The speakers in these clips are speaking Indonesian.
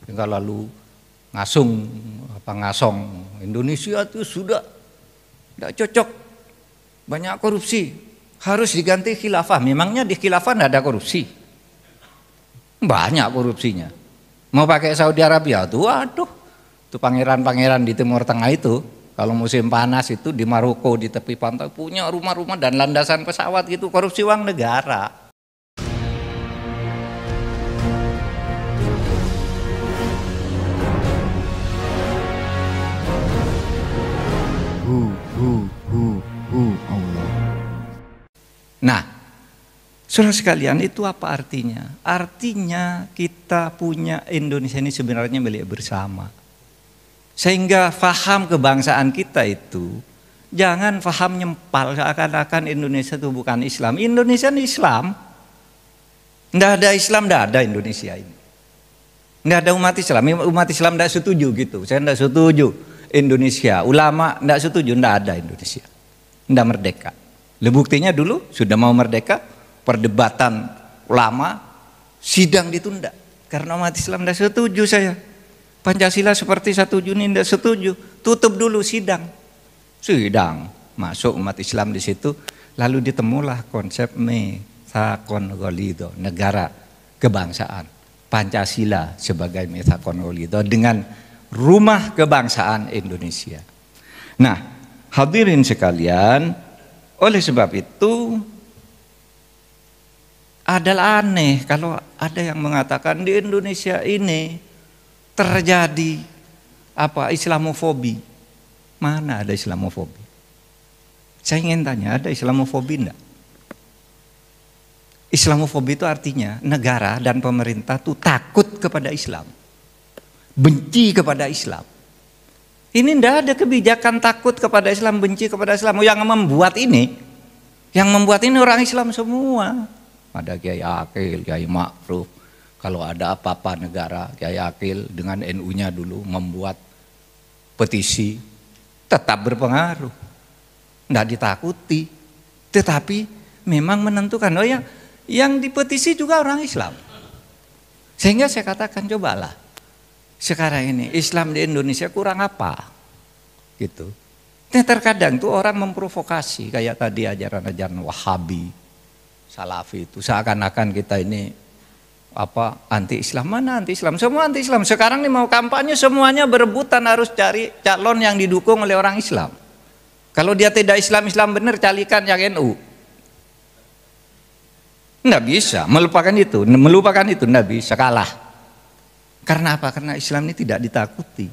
Tinggal lalu ngasong Indonesia itu sudah tidak cocok, banyak korupsi, harus diganti khilafah. Memangnya di khilafah tidak ada korupsi? Banyak korupsinya. Mau pakai Saudi Arabia tuh, waduh, tuh pangeran-pangeran di Timur Tengah itu, kalau musim panas itu di Maroko di tepi pantai punya rumah-rumah dan landasan pesawat gitu, korupsi uang negara. Allah. Nah, saudara sekalian, itu apa artinya? Artinya kita punya Indonesia ini sebenarnya milik bersama. Sehingga faham kebangsaan kita itu jangan faham nyempal seakan-akan Indonesia itu bukan Islam. Indonesia ini Islam. Tidak ada Islam, tidak ada Indonesia ini. Tidak ada umat Islam. Umat Islam tidak setuju gitu. Saya tidak setuju Indonesia. Ulama tidak setuju, tidak ada Indonesia. Tidak merdeka. Buktinya dulu sudah mau merdeka, perdebatan ulama, sidang ditunda karena umat Islam tidak setuju. Saya Pancasila seperti 1 Juni tidak setuju, tutup dulu sidang, masuk umat Islam di situ, lalu ditemulah konsep mitsaqon ghalidho, negara kebangsaan, Pancasila sebagai mitsaqon ghalidho dengan rumah kebangsaan Indonesia. Nah, hadirin sekalian, oleh sebab itu adalah aneh kalau ada yang mengatakan di Indonesia ini terjadi Islamofobi. Mana ada Islamofobi? Saya ingin tanya, ada Islamofobi enggak? Islamofobi itu artinya negara dan pemerintah itu takut kepada Islam, benci kepada Islam. Ini tidak ada kebijakan takut kepada Islam, benci kepada Islam. Yang membuat ini orang Islam semua. Ada Kiai Akil, Kiai Ma'ruf. Kalau ada apa-apa negara, Kiai Akil dengan NU-nya dulu membuat petisi, tetap berpengaruh. Tidak ditakuti. Tetapi memang menentukan, yang dipetisi juga orang Islam. Sehingga saya katakan, cobalah. Sekarang ini Islam di Indonesia kurang apa? Gitu. Nah, terkadang tuh orang memprovokasi kayak tadi ajaran-ajaran Wahabi, Salafi itu seakan-akan kita ini anti Islam. Mana anti Islam? Semua anti Islam. Sekarang nih mau kampanye semuanya berebutan harus cari calon yang didukung oleh orang Islam. Kalau dia tidak Islam benar, carikan yang NU. Nggak bisa melupakan itu nggak bisa, kalah. Karena apa? Karena Islam ini tidak ditakuti.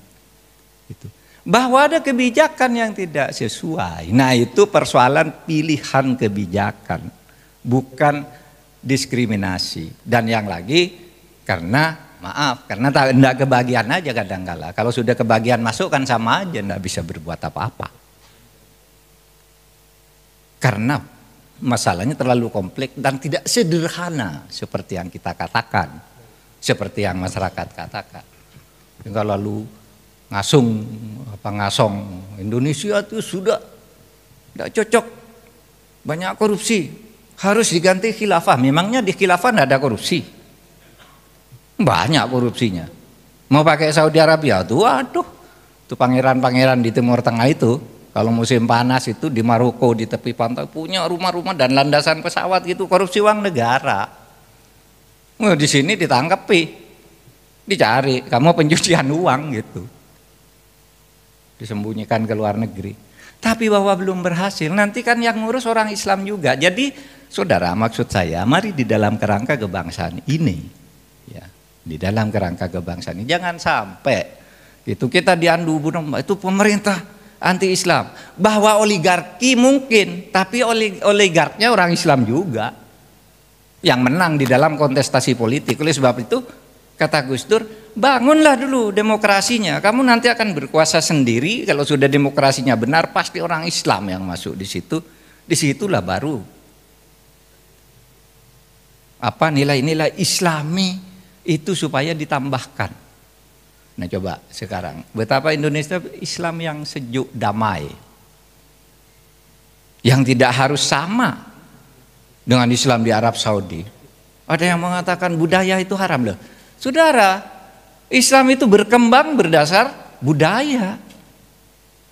Gitu. Bahwa ada kebijakan yang tidak sesuai. Nah, itu persoalan pilihan kebijakan, bukan diskriminasi. Dan yang lagi karena tidak kebagian aja kadang-kala. Kalau sudah kebagian masuk kan sama aja, tidak bisa berbuat apa-apa. Karena masalahnya terlalu kompleks dan tidak sederhana seperti yang kita katakan. Seperti yang masyarakat katakan. Tinggal lalu ngasong Indonesia itu sudah tidak cocok, banyak korupsi, harus diganti khilafah. Memangnya di khilafah tidak ada korupsi? Banyak korupsinya. Mau pakai Saudi Arabia tuh, waduh, tuh pangeran-pangeran di Timur Tengah itu, kalau musim panas itu di Maroko di tepi pantai punya rumah-rumah dan landasan pesawat gitu, korupsi uang negara. Di sini ditangkapi, dicari, kamu pencucian uang gitu, disembunyikan ke luar negeri. Tapi bahwa belum berhasil, nanti kan yang ngurus orang Islam juga. Jadi saudara, maksud saya, mari di dalam kerangka kebangsaan ini, ya, di dalam kerangka kebangsaan ini jangan sampai itu kita diandu itu pemerintah anti Islam. Bahwa oligarki mungkin, tapi oligarknya orang Islam juga yang menang di dalam kontestasi politik. Oleh sebab itu kata Gus Dur, bangunlah dulu demokrasinya. Kamu nanti akan berkuasa sendiri. Kalau sudah demokrasinya benar, pasti orang Islam yang masuk di situ. Disitulah baru nilai-nilai Islami itu supaya ditambahkan. Nah, coba sekarang betapa Indonesia Islam yang sejuk, damai, yang tidak harus sama dengan Islam di Arab Saudi. Ada yang mengatakan budaya itu haram loh. Saudara, Islam itu berkembang berdasar budaya.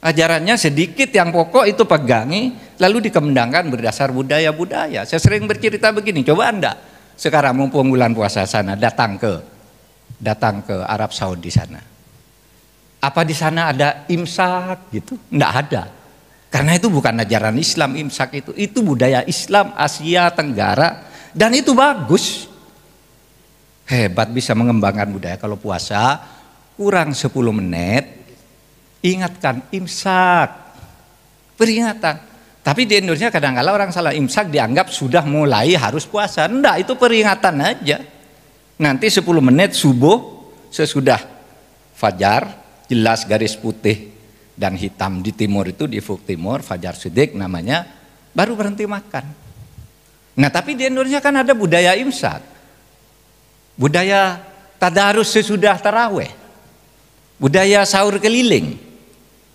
Ajarannya sedikit, yang pokok itu pegangi, lalu dikembangkan berdasar budaya-budaya. Saya sering bercerita begini, coba Anda sekarang mumpung bulan puasa sana datang ke Arab Saudi sana. Apa di sana ada imsak gitu? Enggak ada. Karena itu bukan ajaran Islam imsak itu budaya Islam Asia Tenggara, dan itu bagus. Hebat bisa mengembangkan budaya. Kalau puasa kurang 10 menit ingatkan imsak, peringatan. Tapi di Indonesia kadang-kala orang salah, imsak dianggap sudah mulai harus puasa. Enggak, itu peringatan aja. Nanti 10 menit subuh sesudah fajar, jelas garis putih dan hitam di timur itu, di ufuk timur, fajar shidik namanya, baru berhenti makan. Nah tapi di Indonesia kan ada budaya imsak, budaya tadarus sesudah taraweh, budaya sahur keliling.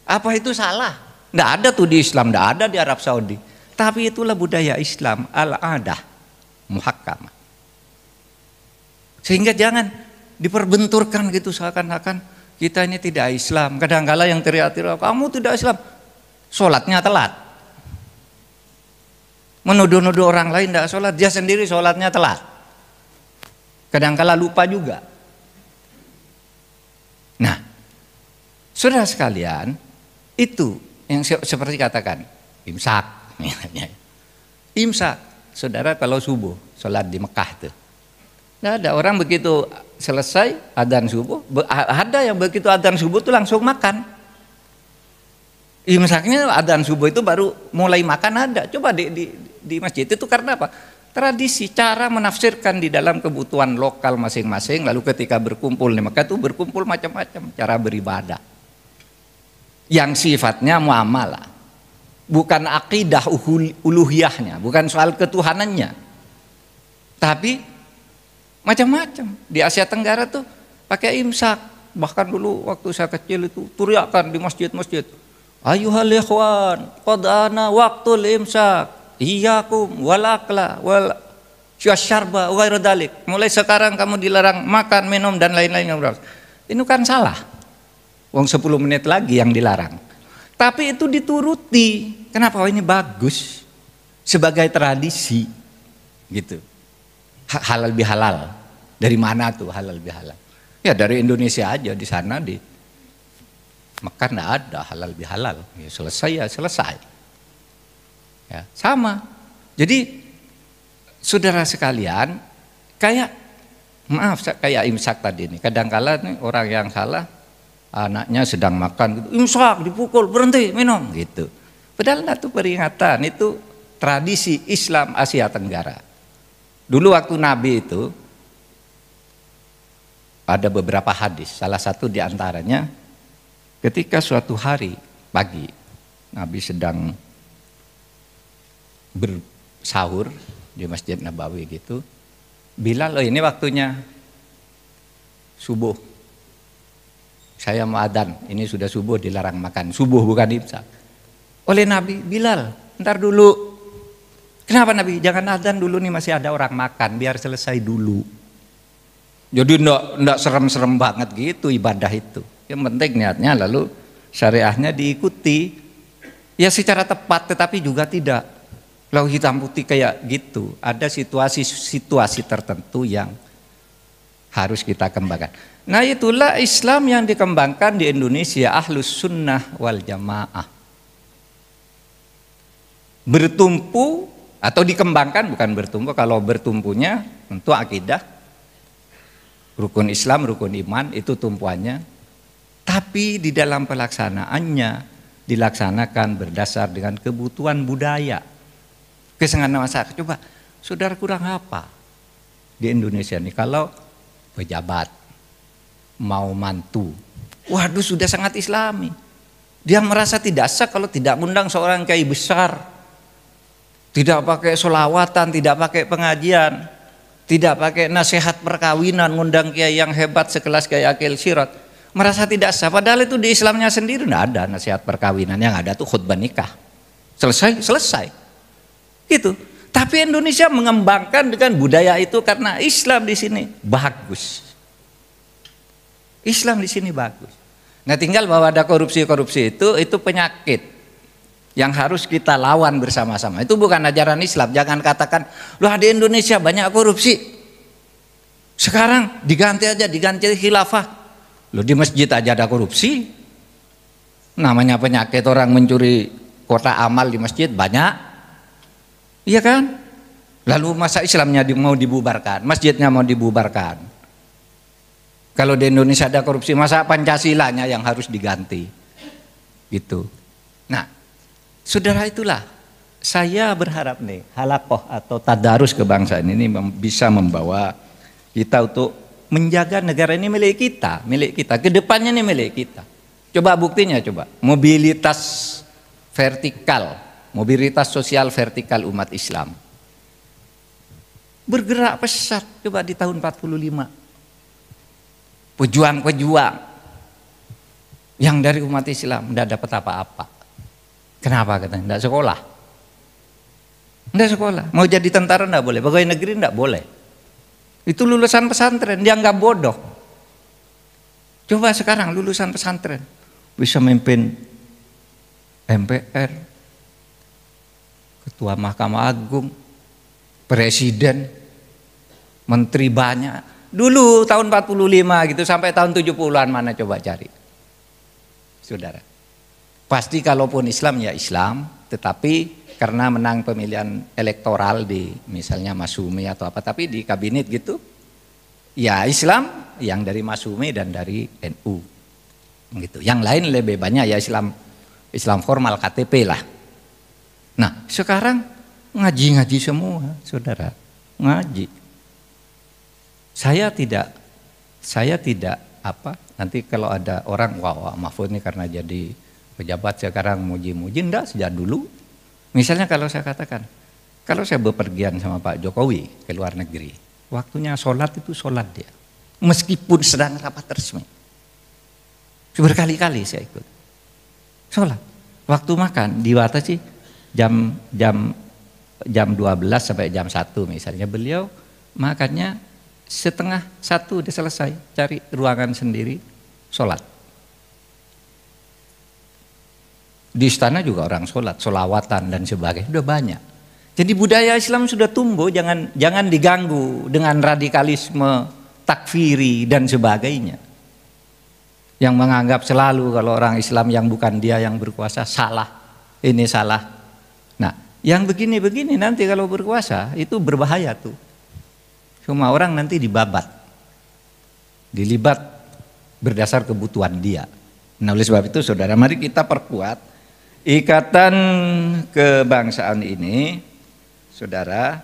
Apa itu salah? Tidak ada tuh di Islam, tidak ada di Arab Saudi. Tapi itulah budaya Islam, al-adah muhakkamah. Sehingga jangan diperbenturkan gitu seakan-akan kita ini tidak Islam. Kadang-kala yang teriak-teriak, kamu tidak Islam, sholatnya telat. Menuduh-nuduh orang lain tidak sholat, dia sendiri sholatnya telat. Kadang-kala lupa juga. Nah, saudara sekalian, itu yang seperti katakan imsak. Imsak, saudara kalau subuh sholat di Mekah tuh, nggak ada orang begitu selesai adzan subuh, ada yang begitu adzan subuh tuh langsung makan. Imsaknya adzan subuh itu baru mulai makan ada. Coba di masjid itu karena apa? Tradisi, cara menafsirkan di dalam kebutuhan lokal masing-masing. Lalu ketika berkumpul di Mekah itu berkumpul macam-macam cara beribadah yang sifatnya muamalah, bukan akidah uluhiyahnya, bukan soal ketuhanannya, tapi macam-macam. Di Asia Tenggara tuh pakai imsak. Bahkan dulu waktu saya kecil itu teriakan di masjid-masjid, ayuhal ikhwan qad ana waqtul imsak, iyyakum wal akla wal syarba wa ghairu dzalik. Mulai sekarang kamu dilarang makan, minum dan lain-lain. Ini kan salah. Wong 10 menit lagi yang dilarang. Tapi itu dituruti. Kenapa? Oh, ini bagus sebagai tradisi gitu. Halal bihalal. Dari mana tuh halal bihalal? Ya dari Indonesia aja, di sana di Mekah enggak ada halal bihalal. Ya selesai ya selesai. Ya, sama. Jadi saudara sekalian, kayak imsak tadi nih. Kadang-kala nih orang yang salah, anaknya sedang makan gitu, imsak dipukul, berhenti minum gitu. Padahal itu peringatan, itu tradisi Islam Asia Tenggara. Dulu waktu Nabi itu ada beberapa hadis, salah satu diantaranya ketika suatu hari pagi Nabi sedang bersahur di Masjid Nabawi gitu, Bilal, ini waktunya subuh, saya mau adzan, ini sudah subuh, dilarang makan, subuh bukan imsak. Oleh Nabi, Bilal, ntar dulu. Kenapa Nabi? Jangan adzan dulu nih, masih ada orang makan, biar selesai dulu. Jadi enggak serem-serem banget gitu ibadah itu. Yang penting niatnya, lalu syariahnya diikuti. Ya secara tepat, tetapi juga tidak. Kalau hitam putih kayak gitu, ada situasi-situasi tertentu yang harus kita kembangkan. Nah itulah Islam yang dikembangkan di Indonesia, Ahlus Sunnah wal Jamaah. Bertumpu atau dikembangkan, bukan bertumpu, kalau bertumpunya tentu akidah, rukun Islam, rukun iman, itu tumpuannya. Tapi di dalam pelaksanaannya dilaksanakan berdasar dengan kebutuhan budaya. Kesenangan masyarakat. Coba, saudara kurang apa di Indonesia nih kalau pejabat mau mantu, waduh sudah sangat Islami. Dia merasa tidak sah kalau tidak mengundang seorang kiai besar, tidak pakai sholawatan, tidak pakai pengajian, tidak pakai nasihat perkawinan, ngundang kiai yang hebat sekelas Kiai Akil Sirot. Merasa tidak sah, padahal itu di Islamnya sendiri tidak ada nasihat perkawinan, yang ada tuh khutbah nikah. Selesai. Gitu. Tapi Indonesia mengembangkan dengan budaya itu karena Islam di sini bagus. Islam di sini bagus. Nah, tinggal bahwa ada korupsi-korupsi itu penyakit yang harus kita lawan bersama-sama. Itu bukan ajaran Islam. Jangan katakan, loh di Indonesia banyak korupsi. Sekarang diganti khilafah. Loh di masjid aja ada korupsi. Namanya penyakit orang mencuri kotak amal di masjid banyak. Iya kan? Lalu masa Islamnya mau dibubarkan, masjidnya mau dibubarkan. Kalau di Indonesia ada korupsi, masa Pancasilanya yang harus diganti? Gitu. Nah, saudara, itulah saya berharap nih halakoh atau tadarus kebangsaan ini bisa membawa kita untuk menjaga negara ini milik kita, kedepannya ini milik kita. Coba buktinya, coba mobilitas vertikal, mobilitas sosial vertikal umat Islam bergerak pesat. Coba di tahun 45 pejuang-pejuang yang dari umat Islam tidak dapat apa-apa. Kenapa katanya? Tidak sekolah. Tidak sekolah. Mau jadi tentara tidak boleh, pegawai negeri tidak boleh. Itu lulusan pesantren, dianggap bodoh. Coba sekarang lulusan pesantren bisa memimpin MPR, Ketua Mahkamah Agung, Presiden, Menteri banyak. Dulu tahun 45 gitu sampai tahun 70-an mana coba cari. Saudara. Pasti kalaupun Islam ya Islam, tetapi karena menang pemilihan elektoral di misalnya Masyumi atau apa, tapi di kabinet gitu ya Islam yang dari Masyumi dan dari NU gitu. Yang lain lebih banyak ya Islam formal, KTP lah. Nah, sekarang ngaji semua, saudara, ngaji. Saya tidak apa, nanti kalau ada orang wah Mahfud ini karena jadi pejabat sekarang muji-muji, enggak, sejak dulu. Misalnya kalau saya katakan, kalau saya bepergian sama Pak Jokowi ke luar negeri, waktunya sholat itu sholat dia, meskipun sedang rapat resmi. Berkali-kali saya ikut sholat. Waktu makan dibatasi jam 12 sampai jam 1 misalnya, beliau makannya setengah 1 udah selesai, cari ruangan sendiri sholat. Di istana juga orang sholat, sholawatan dan sebagainya udah banyak. Jadi budaya Islam sudah tumbuh, jangan diganggu dengan radikalisme, takfiri dan sebagainya. Yang menganggap selalu kalau orang Islam yang bukan dia yang berkuasa salah, ini salah. Nah, yang begini-begini nanti kalau berkuasa itu berbahaya tuh. Semua orang nanti dilibat berdasar kebutuhan dia. Nah, oleh sebab itu saudara, mari kita perkuat ikatan kebangsaan ini. Saudara,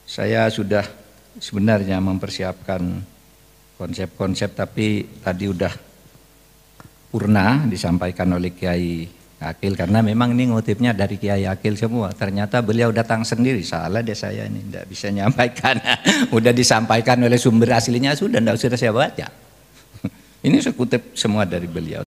saya sudah sebenarnya mempersiapkan konsep-konsep, tapi tadi udah purna disampaikan oleh Kiai Akil, karena memang ini ngutipnya dari Kiai Akil semua. Ternyata beliau datang sendiri, salah deh saya ini, tidak bisa nyampaikan. Udah disampaikan oleh sumber aslinya, sudah tidak usah saya baca. Ini saya kutip semua dari beliau.